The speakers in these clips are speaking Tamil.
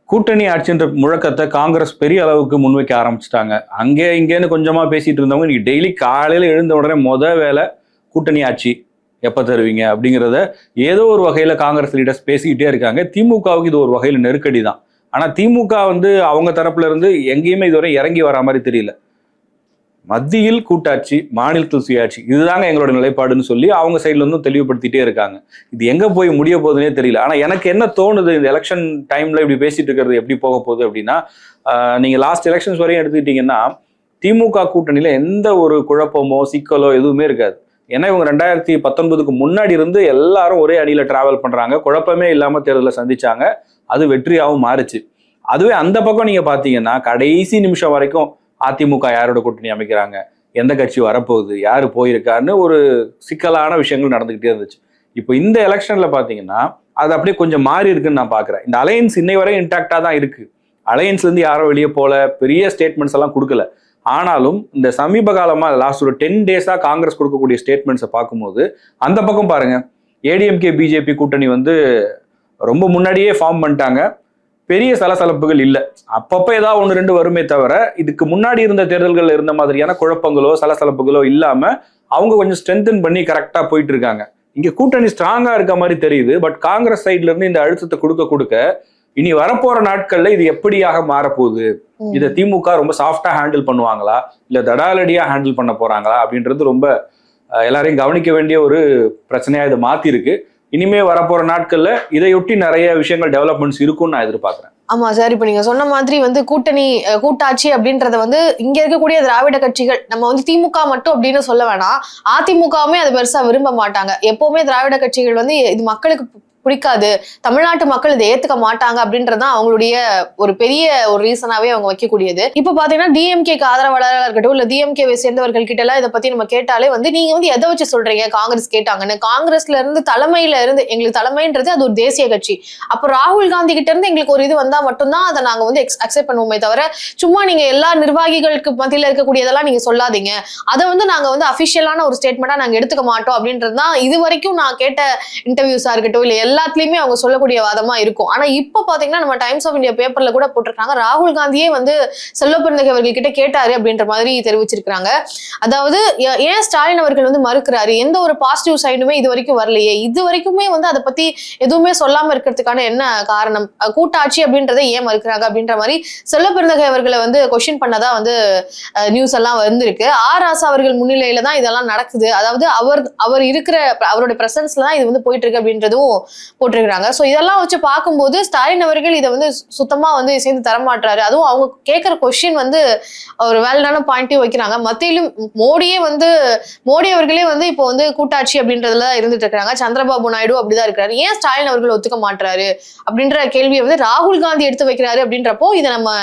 கூட்டணி ஆட்சின்ற முழக்கத்தை காங்கிரஸ் பெரிய அளவுக்கு முன்வைக்க ஆரம்பிச்சிட்டாங்க. அங்கே இங்கேன்னு கொஞ்சமா பேசிட்டு இருந்தவங்க இன்னைக்கு டெய்லி காலையில எழுந்த உடனே வேலை கூட்டணி ஆட்சி எப்ப தருவீங்க அப்படிங்கிறத ஏதோ ஒரு வகையில காங்கிரஸ் லீடர்ஸ் பேசிக்கிட்டே இருக்காங்க. திமுகவுக்கு இது ஒரு வகையில நெருக்கடி தான். ஆனா திமுக அவங்க தரப்புல இருந்து எங்கேயுமே இதுவரை இறங்கி வரா மாதிரி தெரியல. மத்தியில் கூட்டாட்சி, மாநிலத்தில் சுயாட்சி, இதுதாங்க எங்களோட நிலைப்பாடுன்னு சொல்லி அவங்க சைட்ல இருந்தும் தெளிவுபடுத்திட்டே இருக்காங்க. இது எங்க போய் முடிய போகுதுன்னே தெரியல. ஆனா எனக்கு என்ன தோணுது, இந்த எலெக்ஷன் டைம்ல இப்படி பேசிட்டு இருக்கிறது எப்படி போக போகுது அப்படின்னா, நீங்க லாஸ்ட் எலெக்ஷன்ஸ் வரையும் எடுத்துக்கிட்டீங்கன்னா திமுக கூட்டணியில எந்த ஒரு குழப்பமோ சிக்கலோ எதுவுமே இருக்காது. ஏன்னா இவங்க 2019க்கு முன்னாடி இருந்து எல்லாரும் ஒரே அணியில டிராவல் பண்றாங்க. குழப்பமே இல்லாம தேர்தலை சந்திச்சாங்க. அது வெற்றியாகவும் மாறுச்சு. அதுவே அந்த பக்கம் நீங்க பாத்தீங்கன்னா கடைசி நிமிஷம் வரைக்கும் அதிமுக யாரோட கூட்டணி அமைக்கிறாங்க, எந்த கட்சி வரப்போகுது, யாரு போயிருக்கான்னு ஒரு சிக்கலான விஷயங்கள் நடந்துகிட்டே இருந்துச்சு. இப்போ இந்த எலெக்ஷன்ல பாத்தீங்கன்னா அது அப்படியே கொஞ்சம் மாறி இருக்குன்னு நான் பாக்குறேன். இந்த அலையன்ஸ் இன்னை வரை இன்டாக்டா தான் இருக்கு. அலையன்ஸ்ல இருந்து யாரும் வெளியே போல, பெரிய ஸ்டேட்மெண்ட்ஸ் எல்லாம் கொடுக்கல. ஆனாலும் இந்த சமீப காலமா லாஸ்ட் ஒரு 10 டேஸா காங்கிரஸ் கொடுக்கக்கூடிய ஸ்டேட்மெண்ட்ஸை பார்க்கும்போது அந்த பக்கம் பாருங்க, ஏடிஎம்கே பிஜேபி கூட்டணி ரொம்ப முன்னாடியே ஃபார்ம் பண்ணிட்டாங்க. பெரிய சலசலப்புகள் இல்லை. அப்பப்போ ஏதாவது 1-2 வருமே தவிர இதுக்கு முன்னாடி இருந்த தேர்தல்கள் இருந்த மாதிரியான குழப்பங்களோ சலசலப்புகளோ இல்லாம அவங்க கொஞ்சம் ஸ்ட்ரென்தன் பண்ணி கரெக்டா போயிட்டு இருக்காங்க. இங்க கூட்டணி ஸ்ட்ராங்கா இருக்க மாதிரி தெரியுது. பட் காங்கிரஸ் சைட்ல இருந்து இந்த அழுத்தத்தை கொடுக்க இனி வரப்போற நாட்கள்ல இது எப்படியாக மாறப்போகுது, இதை திமுக ரொம்ப சாஃப்டா ஹேண்டில் பண்ணுவாங்களா இல்ல தடாலடியா ஹேண்டில் பண்ண போறாங்களா அப்படின்றது ரொம்ப எல்லாரையும் கவனிக்க வேண்டிய ஒரு பிரச்சனையா இதை மாத்தி இருக்கு. இனிமே வரப்போற நாட்கள்ல இதையொட்டி நிறைய விஷயங்கள் டெவலப்மெண்ட்ஸ் இருக்கும்னு நான் எதிர்பார்க்கிறேன். ஆமா சார், இப்ப நீங்க சொன்ன மாதிரி கூட்டாட்சி அப்படின்றத இங்க இருக்கக்கூடிய திராவிட கட்சிகள் நம்ம திமுக மட்டும் அப்படின்னு சொல்ல வேணாம், அதிமுகவுமே அது பெருசா விரும்ப மாட்டாங்க. எப்பவுமே திராவிட கட்சிகள் இது மக்களுக்கு பிடிக்காது, தமிழ்நாட்டு மக்கள் இதை ஏத்துக்க மாட்டாங்க அப்படின்றதான் அவங்களுடைய ஒரு பெரிய ஒரு ரீசனாவே அவங்க வைக்கக்கூடியது. இப்ப பாத்தீங்கன்னா டிஎம்கேக்கு ஆதரவாளராக இருக்கட்டும் இல்ல டிஎம்கேவை சேர்ந்தவர்கள் கிட்ட எல்லாம் இதை பத்தி நம்ம கேட்டாலே நீங்க எதை வச்சு சொல்றீங்க காங்கிரஸ் கேட்டாங்கன்னு, காங்கிரஸ்ல இருந்து தலைமையில இருந்து எங்களுக்கு தலைமைன்றது அது ஒரு தேசிய கட்சி, அப்ப ராகுல் காந்தி கிட்ட இருந்து எங்களுக்கு ஒரு இது வந்தா மட்டும்தான் அதை நாங்க அக்செப்ட் பண்ணுவோமே தவிர சும்மா நீங்க எல்லா நிர்வாகிகளுக்கு மத்தியில இருக்கக்கூடியதெல்லாம் நீங்க சொல்லாதீங்க, அதை நாங்க அபிஷியலான ஒரு ஸ்டேட்மெண்டா நாங்க எடுத்துக்க மாட்டோம் அப்படின்றதுதான் இது வரைக்கும் நான் கேட்ட இன்டர்வியூஸா இருக்கட்டும் இல்ல எல்லாத்துலயுமே அவங்க சொல்லக்கூடிய வாதமா இருக்கும். ஆனா இப்ப பாத்தீங்கன்னா நம்ம டைம்ஸ் ஆஃப் இந்தியா பேப்பர்ல கூட போட்டிருக்காங்க, ராகுல் காந்தியே செல்வ பெருந்தகை அவர்கள் கிட்ட கேட்டாரு அப்படின்ற மாதிரி தெரிவிச்சிருக்காங்க. அதாவது ஏன் ஸ்டாலின் அவர்கள் மறுக்கிறாரு, எந்த ஒரு பாசிட்டிவ் சைடுமே இது வரைக்கும் வரலையே, இது வரைக்குமே அதை பத்தி எதுவுமே சொல்லாம இருக்கிறதுக்கான என்ன காரணம், கூட்டாட்சி அப்படின்றத ஏன் மறுக்கிறாங்க அப்படின்ற மாதிரி செல்வ பெருந்தகை அவர்களை கொஸ்டின் பண்ணதா நியூஸ் எல்லாம் வந்திருக்கு. ராசா அவர்கள் முன்னிலையில தான் இதெல்லாம் நடக்குது, அதாவது அவர் இருக்கிற அவருடைய பிரசன்ஸ்ல தான் இது போயிட்டு இருக்கு அப்படின்றதும் போட்டிருக்கிறாங்க. சோ இதெல்லாம் வச்சு பார்க்கும்போது ஸ்டாலின் அவர்கள் இதை சுத்தமா சேர்ந்து தரமாட்டாரு. அதுவும் அவங்க கேட்கிற கொஸ்டின் ஒரு வேலிடான பாயிண்ட்டையும் வைக்கிறாங்க. மத்தியிலும் மோடி அவர்களே இப்போ கூட்டாட்சி அப்படின்றதுல இருந்துட்டு இருக்காங்க. சந்திரபாபு நாயுடு அப்படிதான் இருக்கிறாரு. ஏன் ஸ்டாலின் அவர்கள் ஒத்துக்க மாட்டாரு அப்படின்ற கேள்வியை ராகுல் காந்தி எடுத்து வைக்கிறாரு அப்படின்றப்போ இதை நம்ம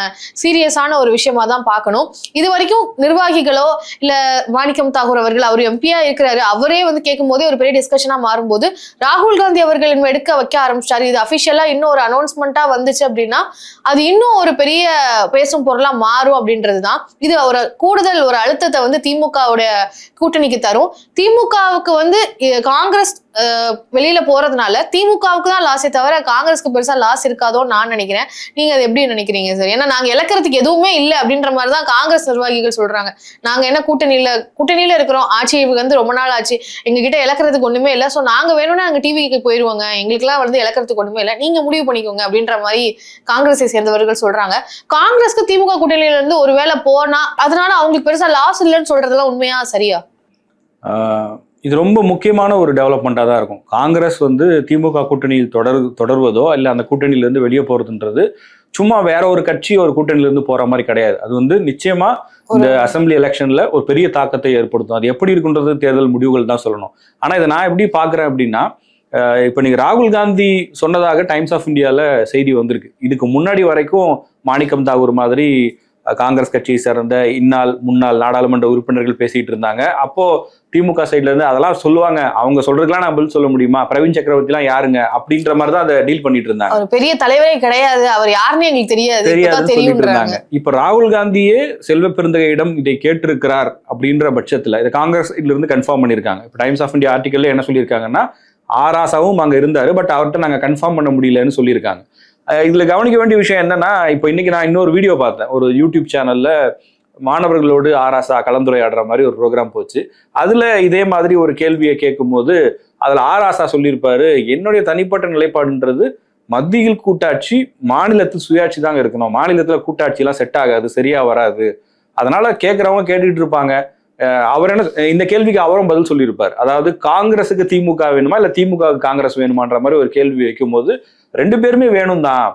சீரியஸான ஒரு விஷயமா தான் பார்க்கணும். இது வரைக்கும் நிர்வாகிகளோ இல்ல மாணிக்கம் தாகூர் அவர்கள் அவர் எம்பியா இருக்கிறாரு, அவரே கேட்கும் போதே ஒரு பெரிய டிஸ்கஷனா மாறும்போது ராகுல் காந்தி அவர்கள் எடுக்க வைக்க ஆரம்பிச்சிட்டாரு. இது அபிஷியலா இன்னும் ஒரு அனௌன்ஸ்மெண்டா வந்துச்சு அப்படின்னா அது இன்னும் ஒரு பெரிய பேசும் பொருளா மாறும் அப்படின்றதுதான். இது ஒரு கூடுதல் ஒரு அழுத்தத்தை திமுகவுடைய கூட்டணிக்கு தரும். திமுகவுக்கு காங்கிரஸ் வெளியில போறதுனால திமுகவுக்கு தான் லாஸே தவிர காங்கிரஸ்க்கு பெருசா லாஸ் இருக்காதோன்னு நான் நினைக்கிறேன். நீங்க அதை எப்படி நினைக்கிறீங்க சார்? ஏன்னா நாங்க இழக்கிறதுக்கு எதுவுமே இல்லை அப்படின்ற மாதிரிதான் காங்கிரஸ் நிர்வாகிகள் சொல்றாங்க. நாங்க என்ன கூட்டணியில இருக்கிறோம், ஆட்சி ரொம்ப நாள் ஆச்சு, எங்க கிட்ட இழக்கிறதுக்கு ஒண்ணுமே இல்லை, சோ நாங்க வேணும்னா நாங்க டிவிக்கு போயிருவாங்க, எங்களுக்கு எல்லாம் இழக்கிறதுக்கு ஒண்ணுமே இல்லை, நீங்க முடிவு பண்ணிக்கோங்க அப்படின்ற மாதிரி காங்கிரஸை சேர்ந்தவர்கள் சொல்றாங்க. காங்கிரஸ்க்கு திமுக கூட்டணியில இருந்து ஒருவேளை போனா அதனால அவங்களுக்கு பெருசா லாஸ் இல்லைன்னு சொல்றதெல்லாம் உண்மையா சரியா? இது ரொம்ப முக்கியமான ஒரு டெவலப்மெண்ட்டாக தான் இருக்கும். காங்கிரஸ் திமுக கூட்டணியில் தொடர்வதோ இல்லை அந்த கூட்டணியிலேருந்து வெளியே போகிறதுன்றது சும்மா வேற ஒரு கட்சி ஒரு கூட்டணியிலேருந்து போகிற மாதிரி கிடையாது. அது நிச்சயமா இந்த அசம்பிளி எலெக்ஷனில் ஒரு பெரிய தாக்கத்தை ஏற்படுத்தும். அது எப்படி இருக்குன்றது தேர்தல் முடிவுகள் தான் சொல்லணும். ஆனால் இதை நான் எப்படி பார்க்குறேன் அப்படின்னா, இப்போ நீங்கள் ராகுல் காந்தி சொன்னதாக டைம்ஸ் ஆஃப் இந்தியாவில் செய்தி வந்திருக்கு. இதுக்கு முன்னாடி வரைக்கும் மாணிக்கம் தாகூர் மாதிரி காங்கிரஸ் கட்சியை சேர்ந்த முன்னாள் நாடாளுமன்ற உறுப்பினர்கள் பேசிட்டு இருந்தாங்க. அப்போ திமுக சைட்ல இருந்து அதெல்லாம் சொல்லுவாங்க, அவங்க சொல்றதுக்கெல்லாம் நான் பதில் சொல்ல முடியுமா, பிரவீன் சக்கரவர்த்தி எல்லாம் யாருங்க அப்படின்ற மாதிரி தான் அதை டீல் பண்ணிட்டு இருந்தாங்க. ஒரு பெரிய தலைவரே கிடையாது, அவர் யாருன்னு எங்களுக்கு தெரியாதுன்னு சொல்லிட்டு இருந்தாங்க. இப்ப ராகுல் காந்தியே செல்வ பெருந்தகையிடம் இதை கேட்டிருக்கிறார் அப்படின்ற பட்சத்துல இதை காங்கிரஸ் இருந்து கன்ஃபார்ம் பண்ணிருக்காங்க. இப்ப டைம்ஸ் ஆஃப் இந்தியா ஆர்டிக்கல்ல என்ன சொல்லியிருக்காங்கன்னா, ராசாவும் அங்க இருந்தாரு, பட் அவர்கிட்ட நாங்க கன்ஃபார்ம் பண்ண முடியலன்னு சொல்லியிருக்காங்க. இதுல கவனிக்க வேண்டிய விஷயம் என்னன்னா, இப்போ இன்னைக்கு நான் இன்னொரு வீடியோ பார்த்தேன். ஒரு யூடியூப் சேனல்ல மாணவர்களோடு ஆராசா கலந்துரையாடுற மாதிரி ஒரு ப்ரோக்ராம் போச்சு. அதுல இதே மாதிரி ஒரு கேள்வியை கேட்கும்போது அதுல ஆராசா சொல்லியிருப்பாரு, என்னுடைய தனிப்பட்ட நிலைப்பாடுன்றது மத்தியில் கூட்டாட்சி, மாநிலத்தில் சுயாட்சி தாங்க இருக்கணும். மாநிலத்துல கூட்டாட்சி எல்லாம் செட் ஆகாது, சரியா வராது. அதனால கேட்கறவங்க கேட்டுட்டு இருப்பாங்க. அவர் என்ன இந்த கேள்விக்கு அவரும் பதில் சொல்லியிருப்பார். அதாவது காங்கிரஸுக்கு திமுக வேணுமா இல்ல திமுகவுக்கு காங்கிரஸ் வேணுமான்ற மாதிரி ஒரு கேள்வி வைக்கும்போது 2 பேருமே வேணும் தான்.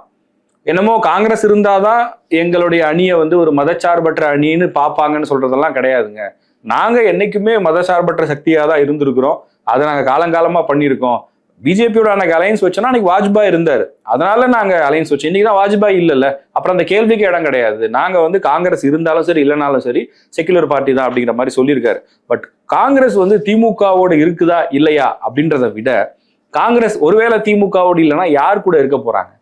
என்னமோ காங்கிரஸ் இருந்தாதான் எங்களுடைய அணியை வந்து ஒரு மதச்சார்பற்ற அணின்னு பார்ப்பாங்கன்னு சொல்றதெல்லாம் கிடையாதுங்க. நாங்க என்னைக்குமே மதச்சார்பற்ற சக்தியா தான் இருந்திருக்கிறோம். அதை நாங்க காலங்காலமா பண்ணியிருக்கோம். பிஜேபியோட அன்னைக்கு அலையன்ஸ் வச்சோன்னா அன்னைக்கு வாஜ்பாய் இருந்தாரு, அதனால நாங்க அலையன்ஸ் வச்சோம். இன்னைக்கு தான் வாஜ்பாய் இல்லைல்ல, அப்புறம் அந்த கேள்விக்கு இடம் கிடையாது. நாங்க வந்து காங்கிரஸ் இருந்தாலும் சரி இல்லைனாலும் சரி செக்குலர் பார்ட்டி தான் அப்படிங்கிற மாதிரி சொல்லியிருக்காரு. பட் காங்கிரஸ் வந்து திமுகவோட இருக்குதா இல்லையா அப்படின்றத விட, காங்கிரஸ் ஒருவேளை திமுகவோடு இல்லைன்னா யார் கூட இருக்க போறாங்க?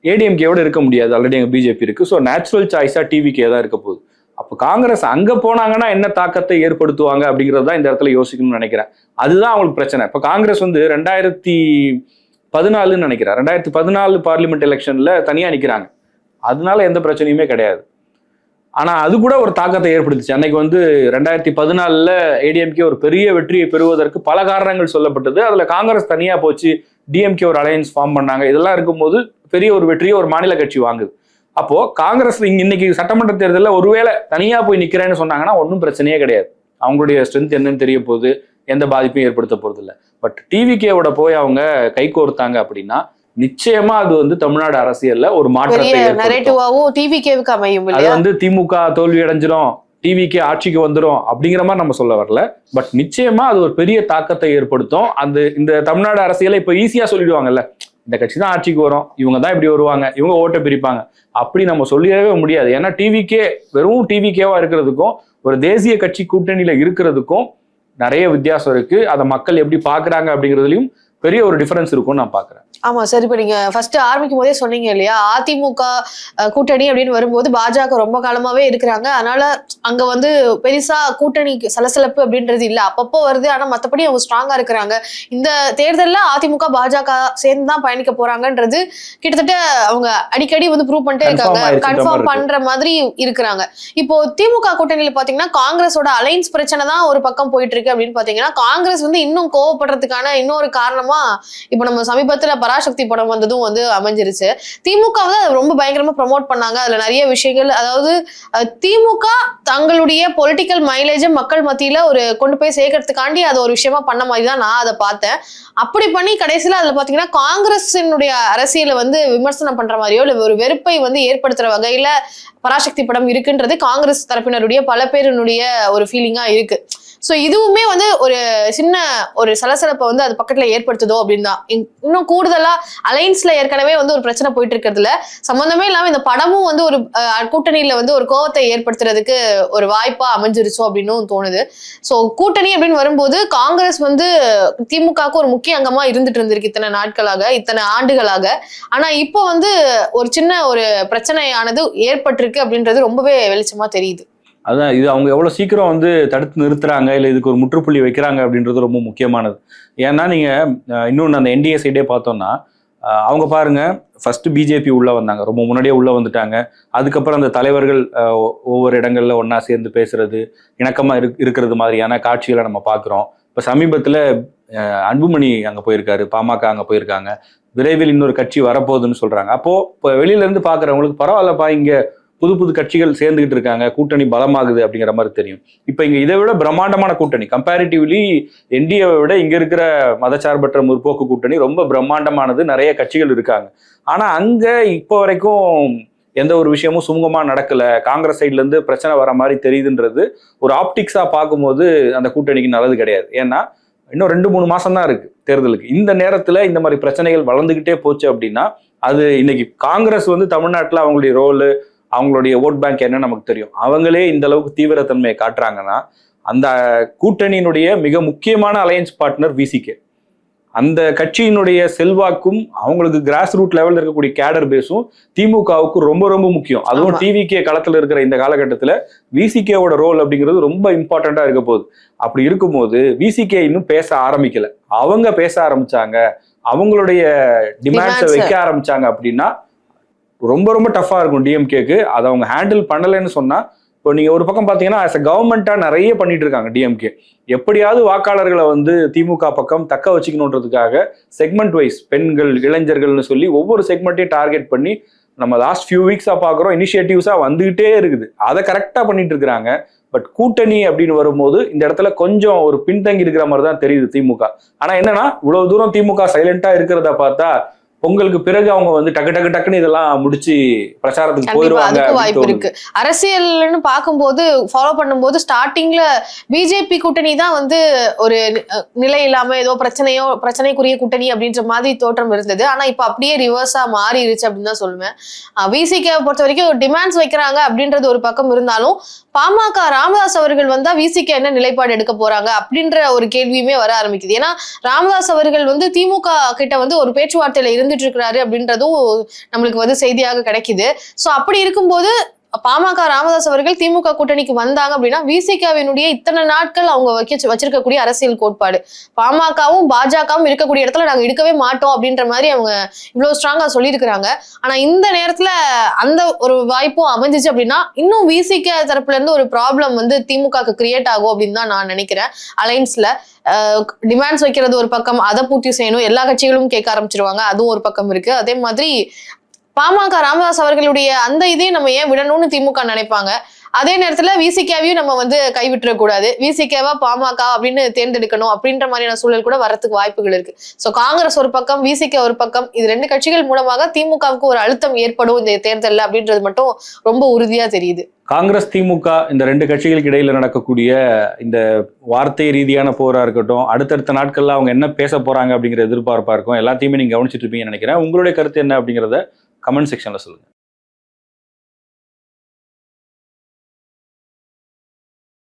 ஏடிஎம்கேவோட இருக்க முடியாது, ஆல்ரெடி எங்க பிஜேபி இருக்கு. ஸோ நேச்சுரல் சாய்ஸா டிவிகே தான் இருக்க போகுது. அப்போ காங்கிரஸ் அங்க போனாங்கன்னா என்ன தாக்கத்தை ஏற்படுத்துவாங்க அப்படிங்கிறது தான் இந்த இடத்துல யோசிக்கணும்னு நினைக்கிறேன். அதுதான் அவங்களுக்கு பிரச்சனை. இப்போ காங்கிரஸ் வந்து 2014 நினைக்கிறேன், 2014 பார்லிமெண்ட் எலெக்ஷன்ல தனியா நிக்கிறாங்க. அதனால எந்த பிரச்சனையுமே கிடையாது. ஆனா அது கூட ஒரு தாக்கத்தை ஏற்படுத்துச்சு. அன்னைக்கு வந்து 2014 ஏடிஎம்கே ஒரு பெரிய வெற்றியை பெறுவதற்கு பல காரணங்கள் சொல்லப்பட்டது. அதுல காங்கிரஸ் தனியா போச்சு, டிஎம்கே ஒரு அலையன்ஸ் ஃபார்ம் பண்ணாங்க. இதெல்லாம் இருக்கும்போது பெரிய ஒரு வெற்றியை ஒரு மாநில கட்சி வாங்குது. அப்போ காங்கிரஸ் இன்னைக்கு சட்டமன்ற தேர்தலில் ஒருவேளை தனியா போய் நிக்கிறேன்னு சொன்னாங்கன்னா ஒன்றும் பிரச்சனையே கிடையாது. அவங்களுடைய ஸ்ட்ரென்த் என்னன்னு தெரிய போகுது, எந்த பாதிப்பையும் ஏற்படுத்த போறது இல்லை. பட் டிவிகேவோட போய் அவங்க கை கோர்த்தாங்க அப்படின்னா நிச்சயமா அது வந்து தமிழ்நாடு அரசியல்ல ஒரு மாற்றத்தை அமையும். அது வந்து திமுக தோல்வி அடைஞ்சிரும், டிவிகே ஆட்சிக்கு வந்துடும் அப்படிங்கிற மாதிரி நம்ம சொல்ல வரல. பட் நிச்சயமா அது ஒரு பெரிய தாக்கத்தை ஏற்படுத்தும். இந்த தமிழ்நாடு அரசியலை இப்ப ஈஸியா சொல்லிடுவாங்கல்ல, இந்த கட்சி தான் ஆட்சிக்கு வரும், இவங்க தான் இப்படி வருவாங்க, இவங்க ஓட்டை பிரிப்பாங்க, அப்படி நம்ம சொல்லிடவே முடியாது. ஏன்னா டிவிகே வெறும் டிவிகேவா இருக்கிறதுக்கும் ஒரு தேசிய கட்சி கூட்டணியில இருக்கிறதுக்கும் நிறைய வித்தியாசம் இருக்கு. அதை மக்கள் எப்படி பாக்குறாங்க அப்படிங்கிறதுலயும் பெரிய ஒரு டிஃபரன்ஸ் இருக்கும்னு நான் பாக்குறேன். ஆமா சார், இப்ப நீங்க ஃபர்ஸ்ட் ஆரம்பிக்கும் போதே சொன்னீங்க இல்லையா, அதிமுக கூட்டணி அப்படின்னு வரும்போது பாஜக ரொம்ப காலமாவே இருக்கிறாங்க, அதனால அங்க வந்து பெருசா கூட்டணி சலசலப்பு அப்படின்றது இல்ல, அப்பப்போ வருது, ஆனா மத்தபடி அவங்க ஸ்ட்ராங்கா இருக்கிறாங்க. இந்த தேர்தல்ல அதிமுக பாஜக சேர்ந்துதான் பயணிக்க போறாங்கன்றது கிட்டத்தட்ட அவங்க அடிக்கடி வந்து ப்ரூவ் பண்ணிட்டே இருக்காங்க, கன்ஃபார்ம் பண்ற மாதிரி இருக்கிறாங்க. இப்போ திமுக கூட்டணியில பாத்தீங்கன்னா காங்கிரஸோட அலைன்ஸ் பிரச்சனை தான் ஒரு பக்கம் போயிட்டு இருக்கு அப்படின்னு பாத்தீங்கன்னா, காங்கிரஸ் வந்து இன்னும் கோவப்படுறதுக்கான இன்னொரு காரணமா இப்ப நம்ம சமீபத்துல பராசக்தி படம் வந்ததும் வந்து அமைஞ்சிருச்சு. திமுக வந்து ரொம்ப பயங்கரமா ப்ரமோட் பண்ணாங்க. அதுல நிறைய விஷயங்கள், அதாவது திமுக தங்களுடைய பொலிட்டிக்கல் மைலேஜ் மக்கள் மத்தியில ஒரு கொண்டு போய் சேர்க்கறதுக்காண்டி அது ஒரு விஷயமா பண்ண மாதிரி தான் நான் அதை பார்த்தேன். அப்படி பண்ணி கடைசியில அதுல பாத்தீங்கன்னா காங்கிரஸினுடைய அரசியலை வந்து விமர்சனம் பண்ற மாதிரியோ இல்ல ஒரு வெறுப்பை வந்து ஏற்படுத்துற வகையில பராசக்தி படம் இருக்குன்றது காங்கிரஸ் தரப்பினருடைய பல பேருடைய ஒரு ஃபீலிங்கா இருக்கு. சோ இதுவுமே வந்து ஒரு சின்ன ஒரு சலசலப்பை வந்து அது பக்கத்துல ஏற்படுத்துதோ அப்படின்னு தான். இன்னும் கூடுதலா அலைன்ஸ்ல ஏற்கனவே வந்து ஒரு பிரச்சனை போயிட்டு இருக்கிறதுல சம்பந்தமே இல்லாம இந்த படமும் வந்து ஒரு கூட்டணியில வந்து ஒரு கோவத்தை ஏற்படுத்துறதுக்கு ஒரு வாய்ப்பா அமைஞ்சிருச்சோ அப்படின்னு தோணுது. சோ கூட்டணி அப்படின்னு வரும்போது காங்கிரஸ் வந்து திமுகவுக்கு ஒரு முக்கிய அங்கமா இருந்துட்டு இருந்திருக்கு இத்தனை நாட்களாக, இத்தனை ஆண்டுகளாக. ஆனா இப்போ வந்து ஒரு சின்ன ஒரு பிரச்சனையானது ஏற்பட்டிருக்கு அப்படின்றது ரொம்பவே வெளிச்சமா தெரியுது. அதான் இது அவங்க எவ்வளவு சீக்கிரம் வந்து தடுத்து நிறுத்துறாங்க இல்லை இதுக்கு ஒரு முற்றுப்புள்ளி வைக்கிறாங்க அப்படின்றது ரொம்ப முக்கியமானது. ஏன்னா நீங்க இன்னொன்று அந்த என்டிஏ சைடே பார்த்தோம்னா அவங்க பாருங்க, ஃபர்ஸ்ட் பிஜேபி உள்ள வந்தாங்க, ரொம்ப முன்னாடியே உள்ள வந்துட்டாங்க. அதுக்கப்புறம் அந்த தலைவர்கள் ஒவ்வொரு இடங்கள்ல ஒன்னா சேர்ந்து பேசுறது, இணக்கமா இருக்கிறது மாதிரியான காட்சிகளை நம்ம பார்க்குறோம். இப்போ சமீபத்தில் அன்புமணி அங்கே போயிருக்காரு, பாமக அங்கே போயிருக்காங்க, விரைவில் இன்னொரு கட்சி வரப்போகுதுன்னு சொல்றாங்க. அப்போ இப்போ வெளியில இருந்து பார்க்குறவங்களுக்கு பரவாயில்லப்பா, இங்க புது புது கட்சிகள் சேர்ந்துகிட்டு இருக்காங்க, கூட்டணி பலமாகுது அப்படிங்கிற மாதிரி தெரியும். இப்போ இங்க இதை விட பிரம்மாண்டமான கூட்டணி, கம்பேரிட்டிவ்லி என்டிஏவை விட இங்க இருக்கிற மதச்சார்பற்ற முற்போக்கு கூட்டணி ரொம்ப பிரம்மாண்டமானது, நிறைய கட்சிகள் இருக்காங்க. ஆனா அங்க இப்போ வரைக்கும் எந்த ஒரு விஷயமும் சுமூகமா நடக்கல, காங்கிரஸ் சைட்ல இருந்து பிரச்சனை வர மாதிரி தெரியுதுன்றது ஒரு ஆப்டிக்ஸா பார்க்கும்போது அந்த கூட்டணிக்கு நல்லது கிடையாது. ஏன்னா இன்னும் 2-3 மாசம் தான் இருக்கு தேர்தலுக்கு. இந்த நேரத்துல இந்த மாதிரி பிரச்சனைகள் வளர்ந்துகிட்டே போச்சு அப்படின்னா அது இன்னைக்கு காங்கிரஸ் வந்து தமிழ்நாட்டுல அவங்களுடைய ரோலு, அவங்களுடைய ஓட் பேங்க் என்ன நமக்கு தெரியும். அவங்களே இந்த அளவுக்கு தீவிரத்தன்மையை காட்டுறாங்கன்னா அந்த கூட்டணியினுடைய மிக முக்கியமான அலையன்ஸ் பார்ட்னர் விசிகே, அந்த கட்சியினுடைய செல்வாக்கும் அவங்களுக்கு கிராஸ் ரூட் லெவலில் இருக்கக்கூடிய கேடர் பேஸும் திமுகவுக்கு ரொம்ப ரொம்ப முக்கியம். அதுவும் டிவிகே களத்தில் இருக்கிற இந்த காலகட்டத்தில் விசிகேவோட ரோல் அப்படிங்கிறது ரொம்ப இம்பார்ட்டண்டா இருக்க போகுது. அப்படி இருக்கும்போது விசிகே இன்னும் பேச ஆரம்பிக்கல, அவங்க பேச ஆரம்பிச்சாங்க, அவங்களுடைய டிமாண்ட்ஸை வைக்க ஆரம்பிச்சாங்க அப்படின்னா ரொம்ப ரொம்ப டஃப்பாக இருக்கும் டிஎம்கேக்கு. அதை அவங்க ஹேண்டில் பண்ணலைன்னு சொன்னால், இப்போ நீங்கள் ஒரு பக்கம் பார்த்தீங்கன்னா ஆஸ் அ கவர்மெண்ட்டாக நிறைய பண்ணிட்டு இருக்காங்க டிஎம்கே. எப்படியாவது வாக்காளர்களை வந்து திமுக பக்கம் தக்க வச்சுக்கணுன்றதுக்காக செக்மெண்ட் வைஸ் பெண்கள், இளைஞர்கள்னு சொல்லி ஒவ்வொரு செக்மெண்ட்டையும் டார்கெட் பண்ணி நம்ம லாஸ்ட் ஃபியூ வீக்ஸாக பார்க்குறோம், இனிஷியேட்டிவ்ஸாக வந்துகிட்டே இருக்குது. அதை கரெக்டாக பண்ணிட்டு இருக்கிறாங்க. பட் கூட்டணி அப்படின்னு வரும்போது இந்த இடத்துல கொஞ்சம் ஒரு பின்தங்கி இருக்கிற மாதிரி தான் தெரியுது திமுக. ஆனா என்னன்னா, இவ்வளவு தூரம் திமுக சைலண்டா இருக்கிறத பார்த்தா பொங்கலுக்கு பிறகு அவங்க வந்து டக்குன்னு இதெல்லாம் முடிச்சு பிரச்சாரத்துக்கு போயிடுவாங்க. வாய்ப்பு இருக்கு. அரசியல்னு பார்க்கும்போது ஃபாலோ பண்ணும்போது ஸ்டார்டிங்ல பிஜேபி கூட்டணி தான் வந்து ஒரு நிலை இல்லாம ஏதோ பிரச்சனைக்குரிய கூட்டணி அப்படின்ற மாதிரி தோற்றம் இருந்தது. ஆனா இப்ப அப்படியே ரிவர்ஸா மாறிடுச்சு அப்படின்னு தான் சொல்லுவேன். விசிகே பொறுத்த வரைக்கும் டிமாண்ட்ஸ் வைக்கிறாங்க அப்படின்றது ஒரு பக்கம் இருந்தாலும், பாமக ராமதாஸ் அவர்கள் வந்தா விசிகே என்ன நிலைப்பாடு எடுக்க போறாங்க அப்படின்ற ஒரு கேள்வியுமே வர ஆரம்பிக்குது. ஏன்னா ராமதாஸ் அவர்கள் வந்து திமுக கிட்ட வந்து ஒரு பேச்சுவார்த்தையில இருந்துட்டு இருக்கிறாரு அப்படின்றதும் நம்மளுக்கு வந்து செய்தியாக கிடைக்குது. சோ அப்படி இருக்கும்போது பாமக ராமதாஸ் அவர்கள் திமுக கூட்டணிக்கு வந்தாங்க அப்படின்னா விசிகாவினுடைய இத்தனை நாட்கள் அவங்க வச்சிருக்கக்கூடிய அரசியல் கோட்பாடு, பாமகவும் பாஜகவும் இருக்கக்கூடிய இடத்துல நாங்க எடுக்கவே மாட்டோம் அப்படின்ற மாதிரி அவங்க இவ்வளவு ஸ்ட்ராங்கா சொல்லியிருக்கிறாங்க. ஆனா இந்த நேரத்துல அந்த ஒரு வாய்ப்பும் அமைஞ்சிச்சு அப்படின்னா இன்னும் விசிக தரப்புல இருந்து ஒரு ப்ராப்ளம் வந்து திமுக கிரியேட் ஆகும் அப்படின்னு தான் நான் நினைக்கிறேன். அலைன்ஸ்ல டிமாண்ட்ஸ் வைக்கிறது ஒரு பக்கம், அதை பூர்த்தி செய்யணும், எல்லா கட்சிகளும் கேட்க ஆரம்பிச்சிருவாங்க, அதுவும் ஒரு பக்கம் இருக்கு. அதே மாதிரி பாமக ராமதாஸ் அவர்களுடைய அந்த இதையும் நம்ம ஏன் விடணும்னு திமுக நினைப்பாங்க. அதே நேரத்துல விசிகேவையும் நம்ம வந்து கைவிட்டுறக்கூடாது, விசிகேவா பாமக அப்படின்னு தேர்ந்தெடுக்கணும் அப்படின்ற மாதிரியான சூழல் கூட வரத்துக்கு வாய்ப்புகள் இருக்கு. சோ காங்கிரஸ் ஒரு பக்கம், விசிகே ஒரு பக்கம், இது ரெண்டு கட்சிகள் மூலமாக திமுகவுக்கு ஒரு அழுத்தம் ஏற்படும் இந்த தேர்தலில் அப்படின்றது மட்டும் ரொம்ப உறுதியா தெரியுது. காங்கிரஸ் திமுக இந்த ரெண்டு கட்சிகளுக்கு இடையில நடக்கக்கூடிய இந்த வார்த்தை ரீதியான போரா இருக்கட்டும், அடுத்தடுத்த நாட்கள்ல அவங்க என்ன பேச போறாங்க அப்படிங்கிற எதிர்பார்ப்பா இருக்கும், எல்லாத்தையுமே நீங்க கவனிச்சுட்டு இருப்பீங்கன்னு நினைக்கிறேன். உங்களுடைய கருத்து என்ன அப்படிங்கிறத கமெண்ட் செக்ஷன்ல சொல்லுங்க.